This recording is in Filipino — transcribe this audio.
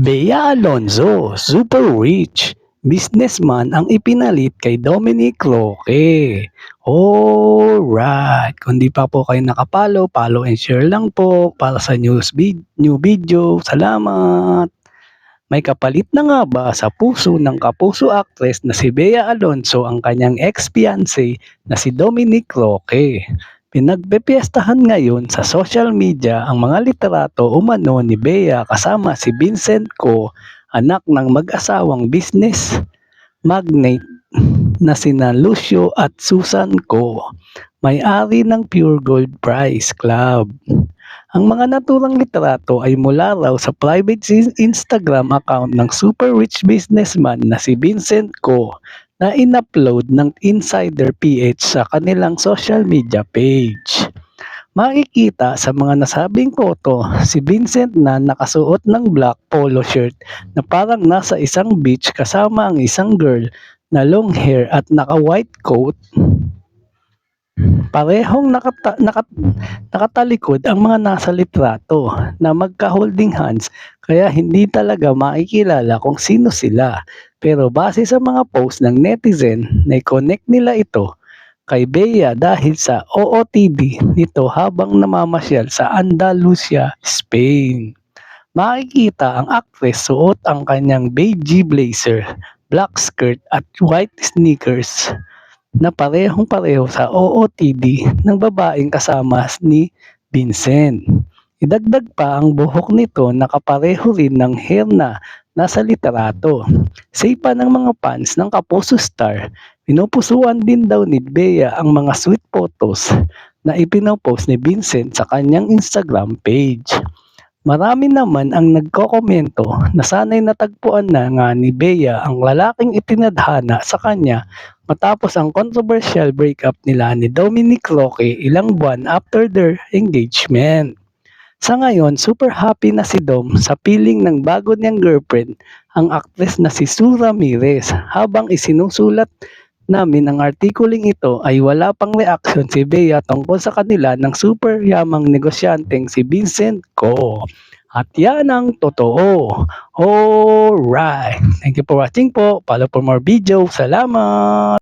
Bea Alonzo, super rich businessman ang ipinalit kay Dominic Roque. Alright, kung di pa po kayo nakapalo, follow and share lang po para sa new video. Salamat! May kapalit na nga ba sa puso ng kapuso actress na si Bea Alonzo ang kanyang ex-fiancé na si Dominic Roque? Pinagpepiestahan ngayon sa social media ang mga literato umano ni Bea kasama si Vincent Co, anak ng mag-asawang business magnate na sina Lucio at Susan Co, may-ari ng Pure Gold Prize Club. Ang mga naturang litrato ay mula raw sa private Instagram account ng super rich businessman na si Vincent Co na in-upload ng Insider PH sa kanilang social media page. Makikita sa mga nasabing photo si Vincent na nakasuot ng black polo shirt na parang nasa isang beach kasama ang isang girl na long hair at naka-white coat. Parehong nakatalikod ang mga nasa litrato na magka-holding hands kaya hindi talaga makikilala kung sino sila. Pero base sa mga post ng netizen, na-connect nila ito kay Bea dahil sa OOTD nito habang namamasyal sa Andalusia, Spain. Makikita ang actress suot ang kanyang beige blazer, black skirt at white sneakers na parehong-pareho sa OOTD ng babaeng kasama ni Vincent. Idagdag pa ang buhok nito na kapareho rin ng hair na nasa litrato. Say pa ng mga fans ng Kapuso Star, pinupusuan din daw ni Bea ang mga sweet photos na ipinopost ni Vincent sa kanyang Instagram page. Marami naman ang nagkokomento na sana'y natagpuan na nga ni Bea ang lalaking itinadhana sa kanya matapos ang controversial breakup nila ni Dominic Roque ilang buwan after their engagement. Sa ngayon, super happy na si Dom sa piling ng bago niyang girlfriend, ang aktres na si Sue Ramirez. Habang isinusulat namin ang artikuling ito ay wala pang reaksyon si Bea tungkol sa kanila ng super yamang negosyanteng si Vincent Co. At yan ang totoo. Alright. Thank you for watching po. Follow for more video. Salamat!